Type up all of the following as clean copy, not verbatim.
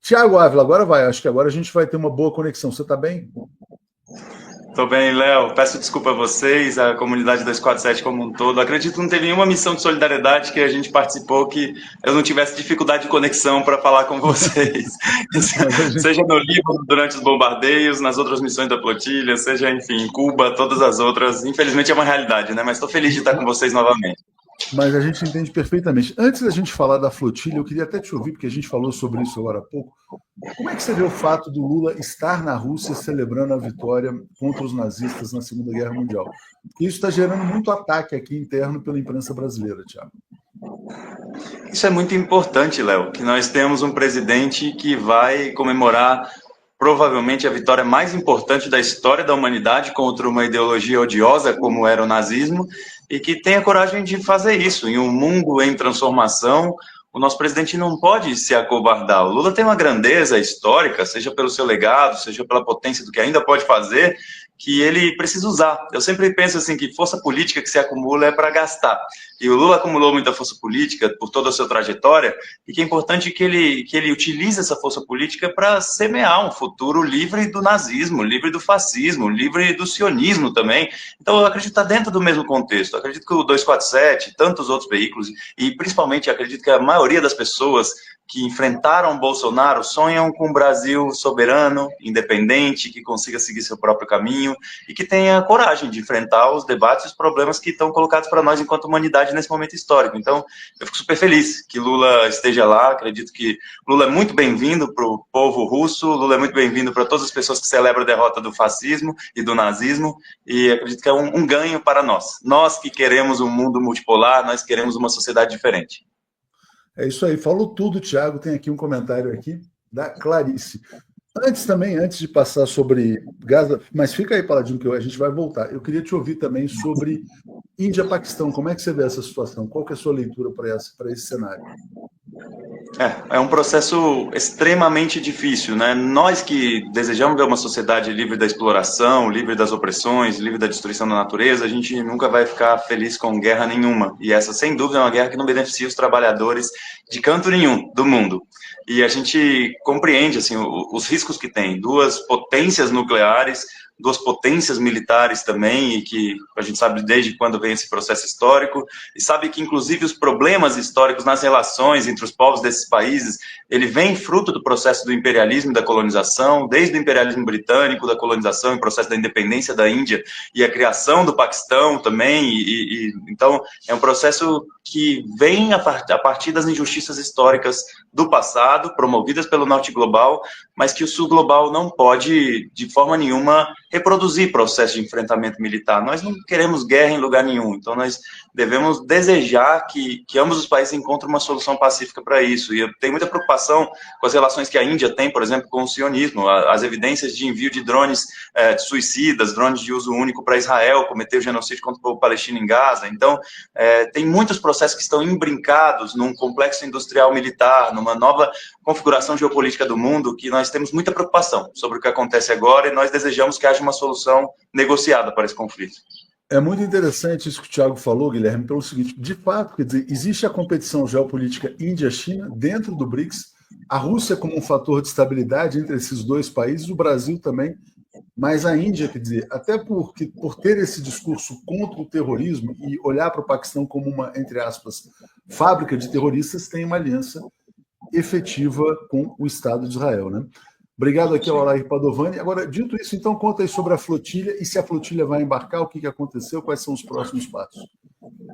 Tiago Ávila, agora vai. Acho que agora a gente vai ter uma boa conexão. Você está bem? Tô bem, Léo. Peço desculpa a vocês, a comunidade 247 como um todo. Acredito que não teve nenhuma missão de solidariedade que a gente participou que eu não tivesse dificuldade de conexão para falar com vocês. Mas a gente... Seja no Líbano, durante os bombardeios, nas outras missões da flotilha, seja, enfim, em Cuba, todas as outras. Infelizmente é uma realidade, né? Mas estou feliz de estar com vocês novamente. Mas a gente entende perfeitamente. Antes da gente falar da flotilha, eu queria até te ouvir, porque a gente falou sobre isso agora há pouco. Como é que você vê o fato do Lula estar na Rússia celebrando a vitória contra os nazistas na Segunda Guerra Mundial? Isso está gerando muito ataque aqui interno pela imprensa brasileira, Tiago. Isso é muito importante, Léo, que nós temos um presidente que vai comemorar provavelmente a vitória mais importante da história da humanidade contra uma ideologia odiosa como era o nazismo e que tem a coragem de fazer isso. Em um mundo em transformação, o nosso presidente não pode se acovardar. O Lula tem uma grandeza histórica, seja pelo seu legado, seja pela potência do que ainda pode fazer, que ele precisa usar. Eu sempre penso assim que força política que se acumula é para gastar. E o Lula acumulou muita força política por toda a sua trajetória, e que é importante que ele utilize essa força política para semear um futuro livre do nazismo, livre do fascismo, livre do sionismo também. Então, eu acredito que está dentro do mesmo contexto. Eu acredito que o 247, tantos outros veículos, e principalmente acredito que a maioria das pessoas que enfrentaram o Bolsonaro sonham com um Brasil soberano, independente, que consiga seguir seu próprio caminho e que tenha coragem de enfrentar os debates e os problemas que estão colocados para nós enquanto humanidade nesse momento histórico. Então, eu fico super feliz que Lula esteja lá. Acredito que Lula é muito bem-vindo para o povo russo, Lula é muito bem-vindo para todas as pessoas que celebram a derrota do fascismo e do nazismo, e acredito que é um ganho para nós. Nós que queremos um mundo multipolar, nós queremos uma sociedade diferente. É isso aí, falou tudo, Tiago. Tem aqui um comentário aqui da Clarice. Antes de passar sobre Gaza, mas fica aí, Paladino, que a gente vai voltar. Eu queria te ouvir também sobre Índia-Paquistão. Como é que você vê essa situação? Qual que é a sua leitura para esse cenário? É um processo extremamente difícil, né? Nós que desejamos ver uma sociedade livre da exploração, livre das opressões, livre da destruição da natureza, a gente nunca vai ficar feliz com guerra nenhuma. E essa, sem dúvida, é uma guerra que não beneficia os trabalhadores de canto nenhum do mundo. E a gente compreende assim, os riscos que tem. Duas potências nucleares, duas potências militares também, e que a gente sabe desde quando vem esse processo histórico, e sabe que, inclusive, os problemas históricos nas relações entre os povos desses países, ele vem fruto do processo do imperialismo e da colonização, desde o imperialismo britânico, da colonização e o processo da independência da Índia, e a criação do Paquistão também, então, é um processo que vem a partir das injustiças históricas do passado, promovidas pelo Norte Global, mas que o Sul Global não pode, de forma nenhuma, reproduzir processo de enfrentamento militar. Nós não queremos guerra em lugar nenhum, então nós devemos desejar que ambos os países encontrem uma solução pacífica para isso. E eu tenho muita preocupação com as relações que a Índia tem, por exemplo, com o sionismo, as evidências de envio de drones suicidas, drones de uso único para Israel, cometer o genocídio contra o povo palestino em Gaza. Então, tem muitos processos que estão imbrincados num complexo industrial militar, numa nova configuração geopolítica do mundo, que nós temos muita preocupação sobre o que acontece agora, e nós desejamos que haja uma solução negociada para esse conflito. É muito interessante isso que o Tiago falou, Guilherme, pelo seguinte: de fato, quer dizer, existe a competição geopolítica Índia-China dentro do BRICS, a Rússia como um fator de estabilidade entre esses dois países, o Brasil também, mas a Índia, quer dizer, até por ter esse discurso contra o terrorismo e olhar para o Paquistão como uma, entre aspas, fábrica de terroristas, tem uma aliança efetiva com o Estado de Israel, né? Obrigado aqui ao Alair Padovani. Agora, dito isso, então, conta aí sobre a flotilha e se a flotilha vai embarcar, o que aconteceu, quais são os próximos passos.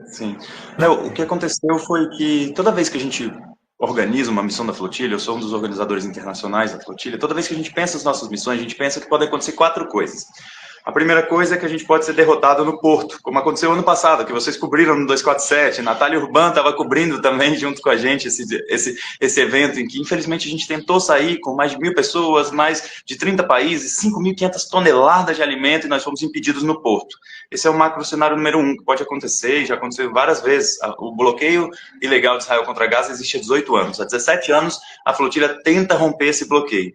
Sim. Léo, o que aconteceu foi que toda vez que a gente organiza uma missão da flotilha, eu sou um dos organizadores internacionais da flotilha, toda vez que a gente pensa nas nossas missões, a gente pensa que podem acontecer 4 coisas. A primeira coisa é que a gente pode ser derrotado no porto, como aconteceu ano passado, que vocês cobriram no 247, Natália Urban estava cobrindo também junto com a gente esse evento, em que infelizmente a gente tentou sair com mais de 1.000 pessoas, mais de 30 países, 5.500 toneladas de alimento, e nós fomos impedidos no porto. Esse é o macro cenário número 1, que pode acontecer, e já aconteceu várias vezes. O bloqueio ilegal de Israel contra Gaza existe há 18 anos. Há 17 anos, a flotilha tenta romper esse bloqueio.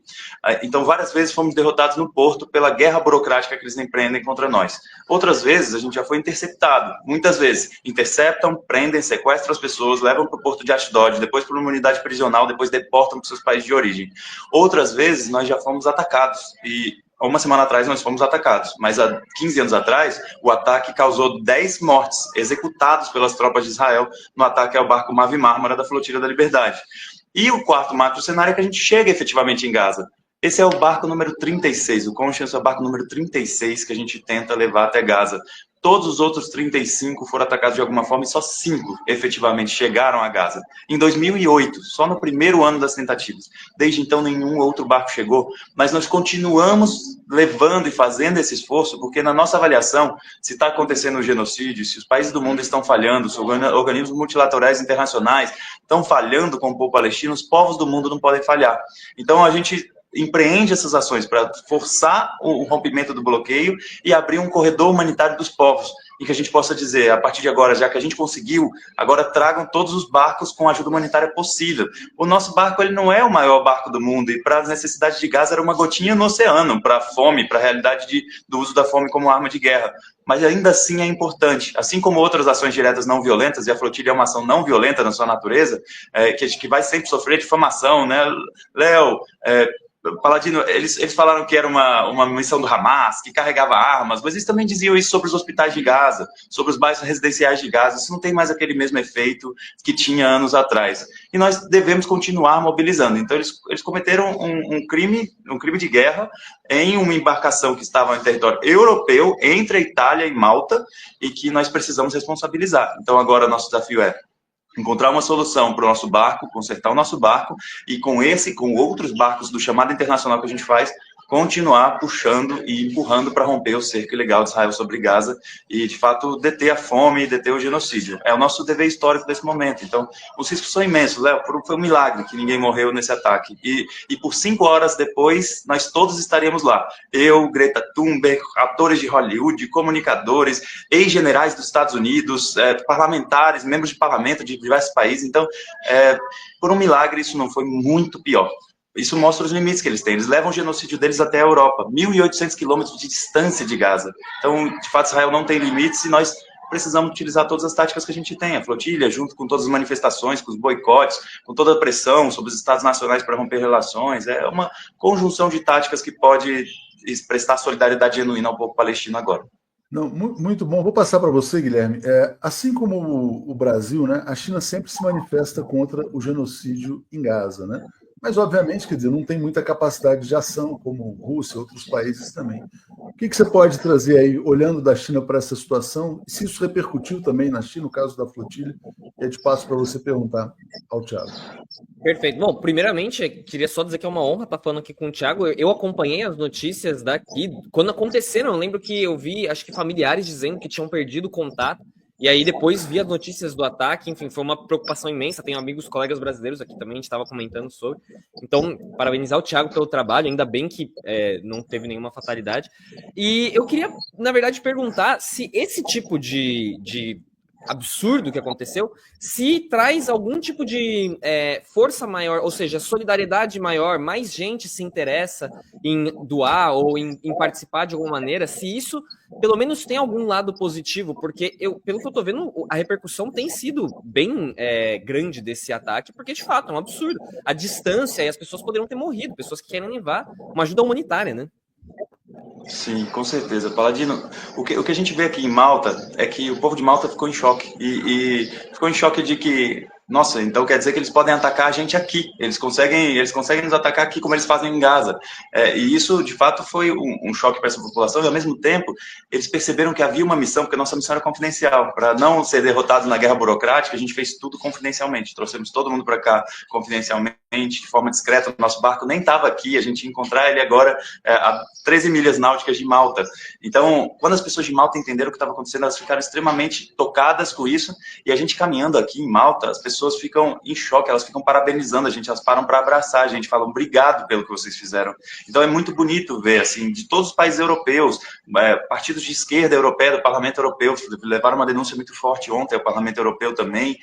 Então, várias vezes fomos derrotados no porto pela guerra burocrática que eles empreendem contra nós. Outras vezes, a gente já foi interceptado. Muitas vezes, interceptam, prendem, sequestram as pessoas, levam para o porto de Ashdod, depois para uma unidade prisional, depois deportam para os seus países de origem. Outras vezes, nós já fomos atacados. E uma semana atrás, nós fomos atacados. Mas há 15 anos atrás, o ataque causou 10 mortes, executados pelas tropas de Israel, no ataque ao barco Mavi Mármara da Flotilha da Liberdade. E o quarto macro cenário é que a gente chega efetivamente em Gaza. Esse é o barco número 36, o Conscience é o barco número 36 que a gente tenta levar até Gaza. Todos os outros 35 foram atacados de alguma forma e só 5 efetivamente chegaram a Gaza. Em 2008, só no primeiro ano das tentativas. Desde então, nenhum outro barco chegou, mas nós continuamos levando e fazendo esse esforço, porque na nossa avaliação, se está acontecendo um genocídio, se os países do mundo estão falhando, se os organismos multilaterais internacionais estão falhando com o povo palestino, os povos do mundo não podem falhar. Então, a gente empreende essas ações para forçar o rompimento do bloqueio e abrir um corredor humanitário dos povos, e que a gente possa dizer, a partir de agora, já que a gente conseguiu, agora tragam todos os barcos com ajuda humanitária possível. O nosso barco, ele não é o maior barco do mundo, e para as necessidades de Gaza era uma gotinha no oceano, para a fome, para a realidade do uso da fome como arma de guerra. Mas ainda assim é importante, assim como outras ações diretas não violentas, e a flotilha é uma ação não violenta na sua natureza, que vai sempre sofrer difamação, né, Léo? Paladino, eles falaram que era uma missão do Hamas, que carregava armas, mas eles também diziam isso sobre os hospitais de Gaza, sobre os bairros residenciais de Gaza. Isso não tem mais aquele mesmo efeito que tinha anos atrás. E nós devemos continuar mobilizando. Então, eles cometeram um crime de guerra em uma embarcação que estava em território europeu, entre a Itália e Malta, e que nós precisamos responsabilizar. Então, agora, nosso desafio é encontrar uma solução para o nosso barco, consertar o nosso barco, e com outros barcos do chamado internacional que a gente faz, continuar puxando e empurrando para romper o cerco ilegal de Israel sobre Gaza e, de fato, deter a fome e deter o genocídio. É o nosso dever histórico desse momento. Então, os riscos são imensos, Léo. Foi um milagre que ninguém morreu nesse ataque. E por 5 horas depois, nós todos estaríamos lá. Eu, Greta Thunberg, atores de Hollywood, comunicadores, ex-generais dos Estados Unidos, parlamentares, membros de parlamento de diversos países. Então, por um milagre, isso não foi muito pior. Isso mostra os limites que eles têm. Eles levam o genocídio deles até a Europa, 1.800 quilômetros de distância de Gaza. Então, de fato, Israel não tem limites e nós precisamos utilizar todas as táticas que a gente tem. A flotilha, junto com todas as manifestações, com os boicotes, com toda a pressão sobre os estados nacionais para romper relações. É uma conjunção de táticas que pode prestar solidariedade genuína ao povo palestino agora. Não, muito bom. Vou passar para você, Guilherme. Assim como o Brasil, né, a China sempre se manifesta contra o genocídio em Gaza, né? Mas, obviamente, quer dizer, não tem muita capacidade de ação, como Rússia e outros países também. O que você pode trazer aí, olhando da China para essa situação, e se isso repercutiu também na China, no caso da flotilha, eu te passo para você perguntar ao Thiago. Perfeito. Bom, primeiramente, queria só dizer que é uma honra estar falando aqui com o Thiago. Eu acompanhei as notícias daqui. Quando aconteceram, eu lembro que eu vi, acho que familiares dizendo que tinham perdido o contato. E aí depois vi as notícias do ataque, enfim, foi uma preocupação imensa. Tenho amigos, colegas brasileiros aqui também, a gente estava comentando sobre. Então, parabenizar o Thiago pelo trabalho, ainda bem que não teve nenhuma fatalidade. E eu queria, na verdade, perguntar se esse tipo de absurdo que aconteceu, se traz algum tipo de força maior, ou seja, solidariedade maior, mais gente se interessa em doar ou em participar de alguma maneira, se isso pelo menos tem algum lado positivo, porque pelo que eu tô vendo, a repercussão tem sido bem grande desse ataque, porque de fato é um absurdo. A distância e as pessoas poderiam ter morrido, pessoas que querem levar uma ajuda humanitária, né? Sim, com certeza. Paladino, o que a gente vê aqui em Malta é que o povo de Malta ficou em choque. E ficou em choque de que, nossa, então quer dizer que eles podem atacar a gente aqui. Eles conseguem nos atacar aqui como eles fazem em Gaza. E isso, de fato, foi um choque para essa população. E, ao mesmo tempo, eles perceberam que havia uma missão, porque a nossa missão era confidencial. Para não ser derrotados na guerra burocrática, a gente fez tudo confidencialmente. Trouxemos todo mundo para cá confidencialmente, de forma discreta. O nosso barco nem estava aqui. A gente ia encontrar ele agora a 13 milhas náuticas de Malta. Então, quando as pessoas de Malta entenderam o que estava acontecendo, elas ficaram extremamente tocadas com isso. E a gente caminhando aqui em Malta, as pessoas ficam em choque, elas ficam parabenizando a gente, elas param para abraçar a gente, falam obrigado pelo que vocês fizeram. Então é muito bonito ver, assim, de todos os países europeus, partidos de esquerda europeia, do Parlamento Europeu, levaram uma denúncia muito forte ontem ao Parlamento Europeu também.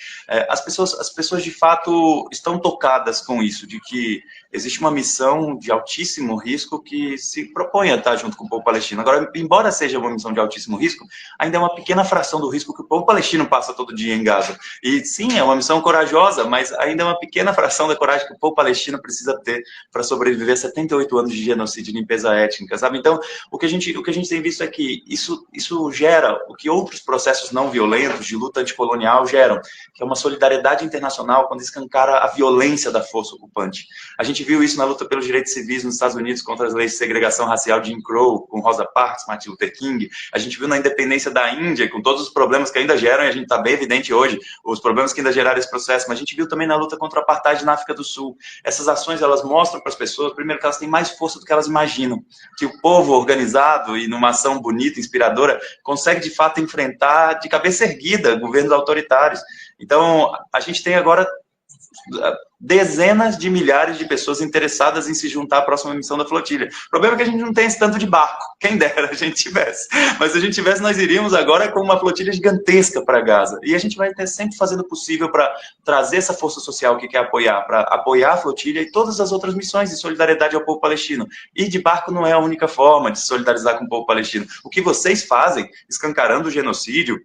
As pessoas de fato estão tocadas com com isso, de que existe uma missão de altíssimo risco que se propõe a estar junto com o povo palestino. Agora, embora seja uma missão de altíssimo risco, ainda é uma pequena fração do risco que o povo palestino passa todo dia em Gaza. E sim, é uma missão corajosa, mas ainda é uma pequena fração da coragem que o povo palestino precisa ter para sobreviver a 78 anos de genocídio e limpeza étnica, sabe? Então, o que a gente tem visto é que isso gera o que outros processos não violentos de luta anticolonial geram, que é uma solidariedade internacional quando escancara a violência da força ocupante. A gente viu isso na luta pelos direitos civis nos Estados Unidos contra as leis de segregação racial de Jim Crow, com Rosa Parks, Martin Luther King. A gente viu na independência da Índia, com todos os problemas que ainda geram, e a gente está bem evidente hoje, os problemas que ainda geraram esse processo, mas a gente viu também na luta contra o apartheid na África do Sul. Essas ações, elas mostram para as pessoas, primeiro, que elas têm mais força do que elas imaginam, que o povo organizado e numa ação bonita, inspiradora, consegue de fato enfrentar de cabeça erguida governos autoritários. Então, a gente tem agora dezenas de milhares de pessoas interessadas em se juntar à próxima missão da flotilha. O problema é que a gente não tem esse tanto de barco. Quem dera a gente tivesse. Mas se a gente tivesse, nós iríamos agora com uma flotilha gigantesca para Gaza. E a gente vai ter sempre fazendo o possível para trazer essa força social que quer apoiar, para apoiar a flotilha e todas as outras missões de solidariedade ao povo palestino. Ir de barco não é a única forma de se solidarizar com o povo palestino. O que vocês fazem, escancarando o genocídio,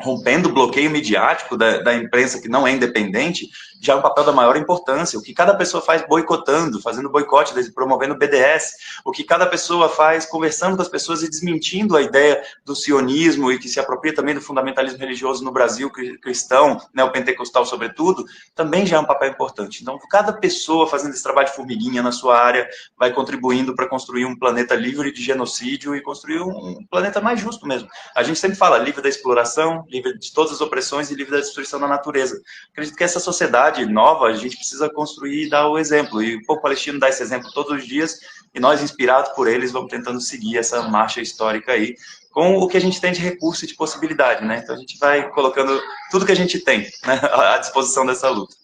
rompendo o bloqueio midiático da imprensa que não é independente, já é um papel da maior importância. O que cada pessoa faz boicotando, fazendo boicote, promovendo o BDS, o que cada pessoa faz conversando com as pessoas e desmentindo a ideia do sionismo e que se apropria também do fundamentalismo religioso no Brasil, cristão, neopentecostal sobretudo, também já é um papel importante. Então, cada pessoa fazendo esse trabalho de formiguinha na sua área vai contribuindo para construir um planeta livre de genocídio e construir um planeta mais justo mesmo. A gente sempre fala livre da exploração, livre de todas as opressões e livre da destruição da natureza. Acredito que essa sociedade nova, a gente precisa construir e dar o exemplo. E o povo palestino dá esse exemplo todos os dias, e nós, inspirados por eles, vamos tentando seguir essa marcha histórica aí, com o que a gente tem de recurso e de possibilidade, né? Então a gente vai colocando tudo que a gente tem, né, à disposição dessa luta.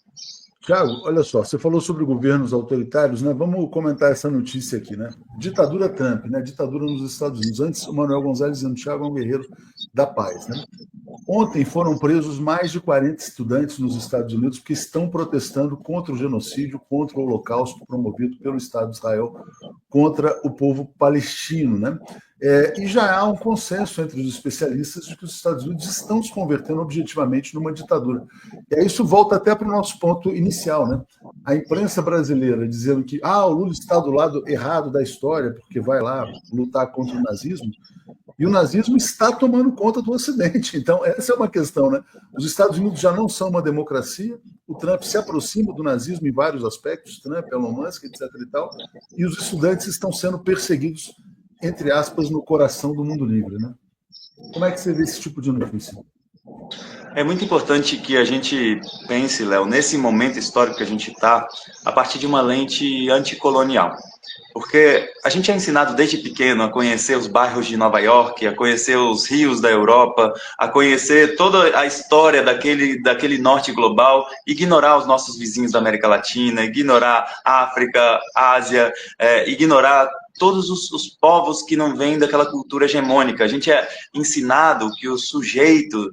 Tiago, olha só, você falou sobre governos autoritários, né? Vamos comentar essa notícia aqui, né? Ditadura Trump, né? Ditadura nos Estados Unidos. Antes, o Manuel Gonzalez dizendo, Tiago é um guerreiro da paz, né? Ontem foram presos mais de 40 estudantes nos Estados Unidos que estão protestando contra o genocídio, contra o holocausto promovido pelo Estado de Israel contra o povo palestino, né? E já há um consenso entre os especialistas de que os Estados Unidos estão se convertendo objetivamente numa ditadura. E aí isso volta até para o nosso ponto inicial, né? A imprensa brasileira dizendo que o Lula está do lado errado da história porque vai lá lutar contra o nazismo, e o nazismo está tomando conta do Ocidente. Então, essa é uma questão, né? Os Estados Unidos já não são uma democracia, o Trump se aproxima do nazismo em vários aspectos, Trump, Elon Musk, etc. e tal, e os estudantes estão sendo perseguidos, entre aspas, no coração do mundo livre, né? Como é que você vê esse tipo de notícia? É muito importante que a gente pense, Léo, nesse momento histórico que a gente está, a partir de uma lente anticolonial. Porque a gente é ensinado desde pequeno a conhecer os bairros de Nova York, a conhecer os rios da Europa, a conhecer toda a história daquele norte global, ignorar os nossos vizinhos da América Latina, ignorar África, Ásia, ignorar todos os povos que não vêm daquela cultura hegemônica. A gente é ensinado que o sujeito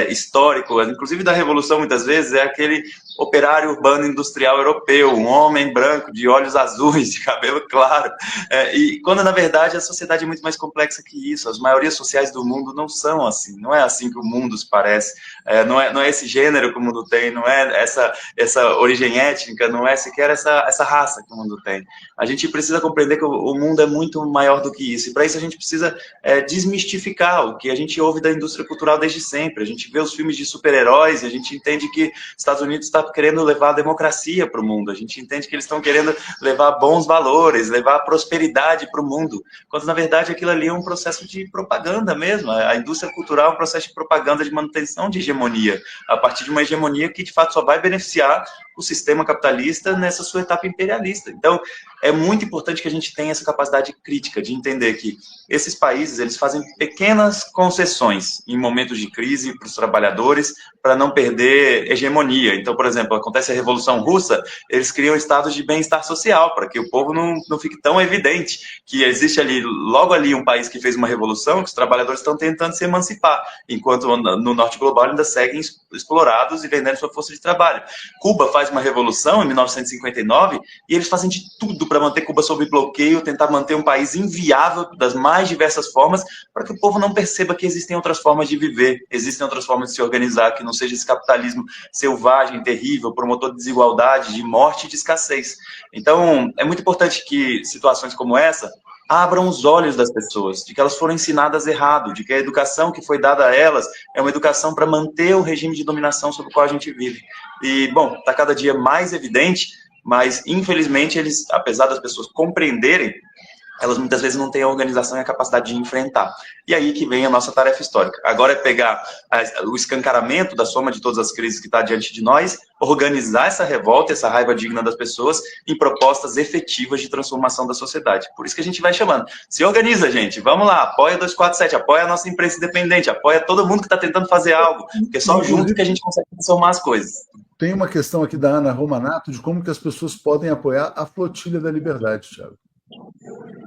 histórico, inclusive da Revolução muitas vezes, é aquele operário urbano industrial europeu, um homem branco, de olhos azuis, de cabelo claro. E quando, na verdade, a sociedade é muito mais complexa que isso. As maiorias sociais do mundo não são assim. Não é assim que o mundo se parece. Não é esse gênero que o mundo tem, não é essa origem étnica, não é sequer essa raça que o mundo tem. A gente precisa compreender que o mundo é muito maior do que isso. E para isso a gente precisa desmistificar o que a gente ouve da indústria cultural desde sempre. A gente vê os filmes de super-heróis e a gente entende que Estados Unidos está querendo levar a democracia para o mundo. A gente entende que eles estão querendo levar bons valores, levar prosperidade para o mundo. Quando, na verdade, aquilo ali é um processo de propaganda mesmo. A indústria cultural é um processo de propaganda, de manutenção de hegemonia, a partir de uma hegemonia que, de fato, só vai beneficiar o sistema capitalista nessa sua etapa imperialista. Então, é muito importante que a gente tenha essa capacidade crítica de entender que esses países, eles fazem pequenas concessões em momentos de crise para os trabalhadores, para não perder hegemonia. Então, por exemplo, exemplo, acontece a Revolução Russa, eles criam estados de bem-estar social, para que o povo não fique tão evidente que existe ali, logo ali, um país que fez uma revolução, que os trabalhadores estão tentando se emancipar, enquanto no norte global ainda seguem explorados e vendendo sua força de trabalho. Cuba faz uma revolução em 1959 e eles fazem de tudo para manter Cuba sob bloqueio, tentar manter um país inviável das mais diversas formas, para que o povo não perceba que existem outras formas de viver, existem outras formas de se organizar, que não seja esse capitalismo selvagem, terrível, promotor de desigualdade, de morte e de escassez. Então, é muito importante que situações como essa abram os olhos das pessoas, de que elas foram ensinadas errado, de que a educação que foi dada a elas é uma educação para manter o regime de dominação sobre o qual a gente vive. E, bom, está cada dia mais evidente, mas, infelizmente, eles, apesar das pessoas compreenderem, elas muitas vezes não têm a organização e a capacidade de enfrentar. E aí que vem a nossa tarefa histórica. Agora é pegar o escancaramento da soma de todas as crises que está diante de nós, organizar essa revolta, essa raiva digna das pessoas em propostas efetivas de transformação da sociedade. Por isso que a gente vai chamando. Se organiza, gente. Vamos lá. Apoia 247, apoia a nossa imprensa independente, apoia todo mundo que está tentando fazer algo, porque é só junto que a gente consegue transformar as coisas. Tem uma questão aqui da Ana Romanato de como que as pessoas podem apoiar a Flotilha da Liberdade, Thiago.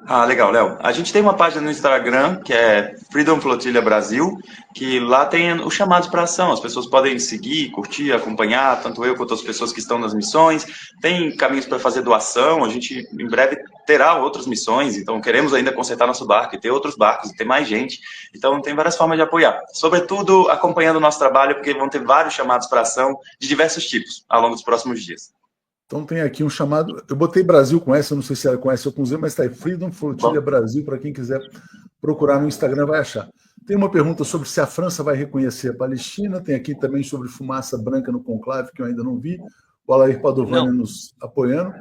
Ah, legal, Léo. A gente tem uma página no Instagram, que é Freedom Flotilha Brasil, que lá tem os chamados para ação. As pessoas podem seguir, curtir, acompanhar, tanto eu quanto as pessoas que estão nas missões. Tem caminhos para fazer doação. A gente, em breve, terá outras missões. Então, queremos ainda consertar nosso barco e ter outros barcos e ter mais gente. Então, tem várias formas de apoiar. Sobretudo, acompanhando o nosso trabalho, porque vão ter vários chamados para ação de diversos tipos ao longo dos próximos dias. Então tem aqui um chamado, eu botei Brasil com essa, eu não sei se ela conhece ou com Z, mas está aí, Freedom Flotilha Brasil, para quem quiser procurar no Instagram vai achar. Tem uma pergunta sobre se a França vai reconhecer a Palestina, tem aqui também sobre fumaça branca no conclave, que eu ainda não vi, o Alair Padovani nos apoiando.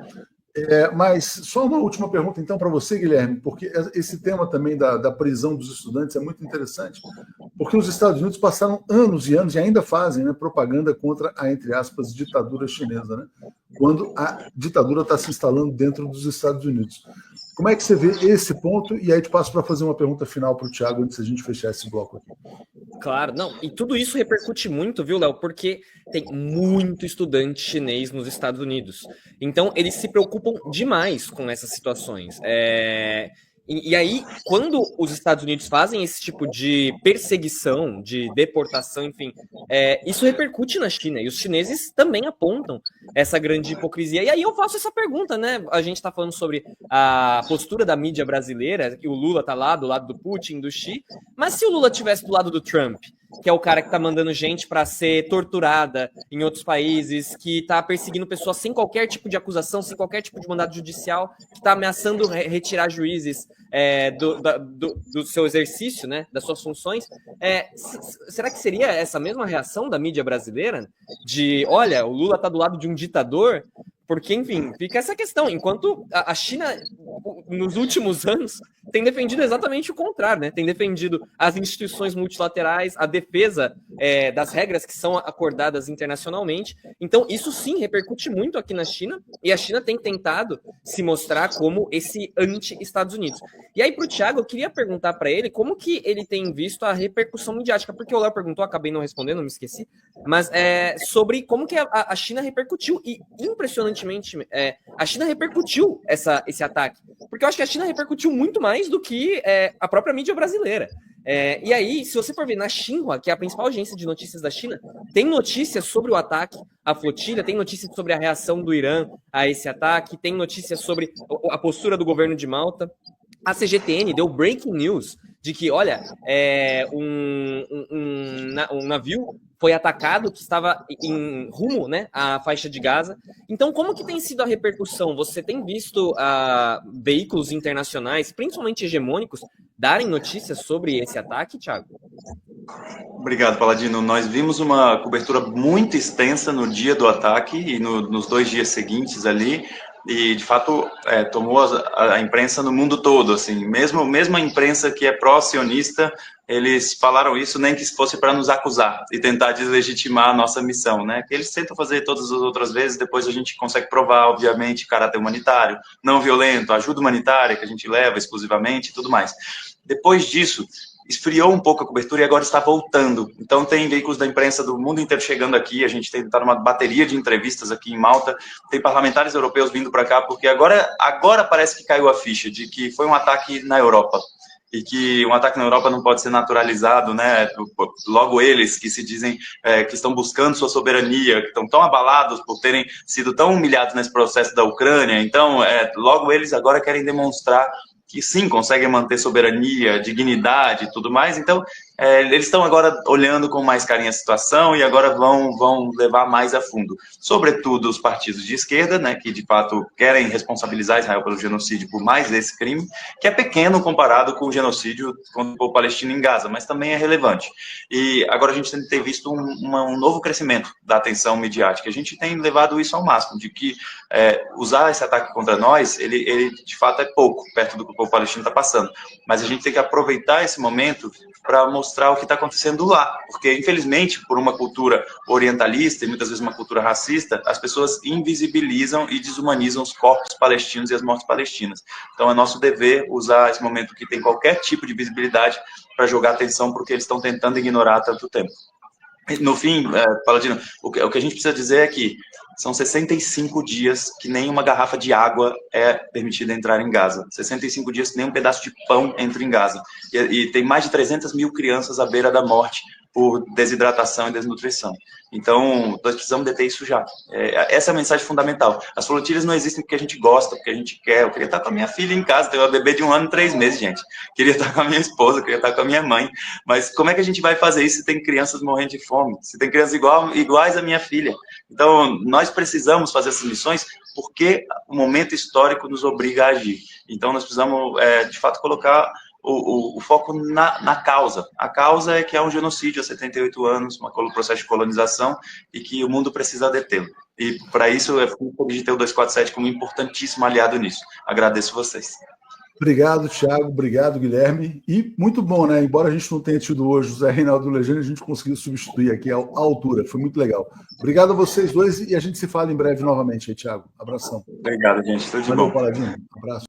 Mas só uma última pergunta então para você, Guilherme, porque esse tema também da prisão dos estudantes é muito interessante, porque os Estados Unidos passaram anos e anos e ainda fazem, né, propaganda contra a, entre aspas, ditadura chinesa, né, quando a ditadura está se instalando dentro dos Estados Unidos. Como é que você vê esse ponto? E aí te passo para fazer uma pergunta final para o Thiago antes da gente fechar esse bloco aqui. Claro, não, e tudo isso repercute muito, viu, Léo? Porque tem muito estudante chinês nos Estados Unidos. Então, eles se preocupam demais com essas situações. E aí, quando os Estados Unidos fazem esse tipo de perseguição, de deportação, enfim, isso repercute na China. E os chineses também apontam essa grande hipocrisia. E aí eu faço essa pergunta, né? A gente está falando sobre a postura da mídia brasileira, que o Lula está lá do lado do Putin, do Xi. Mas se o Lula estivesse do lado do Trump, que é o cara que está mandando gente para ser torturada em outros países, que está perseguindo pessoas sem qualquer tipo de acusação, sem qualquer tipo de mandado judicial, que está ameaçando retirar juízes do seu exercício, né, das suas funções, será que seria essa mesma reação da mídia brasileira? De, olha, o Lula está do lado de um ditador? Porque, enfim, fica essa questão. Enquanto a China, nos últimos anos, tem defendido exatamente o contrário, né? Tem defendido as instituições multilaterais, a defesa das regras que são acordadas internacionalmente. Então, isso sim repercute muito aqui na China, e a China tem tentado se mostrar como esse anti-Estados Unidos. E aí, para o Thiago, eu queria perguntar para ele como que ele tem visto a repercussão midiática, porque o Léo perguntou, acabei não respondendo, me esqueci, mas sobre como que a China repercutiu, e impressionantemente, a China repercutiu esse ataque, porque eu acho que a China repercutiu muito mais do que a própria mídia brasileira. E aí, se você for ver na Xinhua, que é a principal agência de notícias da China, tem notícias sobre o ataque à flotilha, tem notícias sobre a reação do Irã a esse ataque, tem notícias sobre a postura do governo de Malta. A CGTN deu breaking news de que, olha, um navio foi atacado que estava em rumo, né, à faixa de Gaza. Então, como que tem sido a repercussão? Você tem visto veículos internacionais, principalmente hegemônicos, darem notícias sobre esse ataque, Thiago? Obrigado, Paladino. Nós vimos uma cobertura muito extensa no dia do ataque e nos 2 dias seguintes ali. E, de fato, tomou a imprensa no mundo todo, assim, mesmo a imprensa que é pró-sionista, eles falaram isso nem que fosse para nos acusar e tentar deslegitimar a nossa missão, né, que eles tentam fazer todas as outras vezes, depois a gente consegue provar, obviamente, caráter humanitário, não violento, ajuda humanitária que a gente leva exclusivamente e tudo mais. Depois disso, esfriou um pouco a cobertura e agora está voltando. Então tem veículos da imprensa do mundo inteiro chegando aqui, a gente está numa bateria de entrevistas aqui em Malta, tem parlamentares europeus vindo para cá, porque agora parece que caiu a ficha de que foi um ataque na Europa, e que um ataque na Europa não pode ser naturalizado, né? Logo eles que se dizem que estão buscando sua soberania, que estão tão abalados por terem sido tão humilhados nesse processo da Ucrânia, então logo eles agora querem demonstrar que sim, conseguem manter soberania, dignidade e tudo mais. Então, eles estão agora olhando com mais carinho a situação e agora vão levar mais a fundo. Sobretudo os partidos de esquerda, né, que de fato querem responsabilizar Israel pelo genocídio por mais esse crime, que é pequeno comparado com o genocídio contra o povo palestino em Gaza, mas também é relevante. E agora a gente tem visto um novo crescimento da atenção midiática. A gente tem levado isso ao máximo, de que usar esse ataque contra nós, ele de fato é pouco, perto do que o povo palestino está passando. Mas a gente tem que aproveitar esse momento para mostrar o que está acontecendo lá, porque infelizmente, por uma cultura orientalista e muitas vezes uma cultura racista, as pessoas invisibilizam e desumanizam os corpos palestinos e as mortes palestinas. Então é nosso dever usar esse momento que tem qualquer tipo de visibilidade para jogar atenção para o que eles estão tentando ignorar há tanto tempo. No fim, Paladino, o que a gente precisa dizer é que são 65 dias que nem uma garrafa de água é permitida entrar em Gaza. 65 dias que nem um pedaço de pão entra em Gaza. E tem mais de 300 mil crianças à beira da morte por desidratação e desnutrição. Então, nós precisamos deter isso já. Essa é a mensagem fundamental. As flotilhas não existem porque a gente gosta, porque a gente quer. Eu queria estar com a minha filha em casa, tenho uma bebê de 1 ano e 3 meses, gente. Queria estar com a minha esposa, queria estar com a minha mãe. Mas como é que a gente vai fazer isso se tem crianças morrendo de fome? Se tem crianças iguais à minha filha? Então, nós precisamos fazer essas missões porque o momento histórico nos obriga a agir. Então, nós precisamos, de fato, colocar o foco na causa. A causa é que há um genocídio há 78 anos, um processo de colonização, e que o mundo precisa detê-lo. E, para isso, eu fico feliz de ter o 247 como um importantíssimo aliado nisso. Agradeço vocês. Obrigado, Thiago. Obrigado, Guilherme. E muito bom, né? Embora a gente não tenha tido hoje o Zé Reinaldo Legendre, a gente conseguiu substituir aqui à altura. Foi muito legal. Obrigado a vocês dois e a gente se fala em breve novamente aí, Thiago. Abração. Obrigado, gente. Tudo de bom. Valeu, Paladino. Abraço.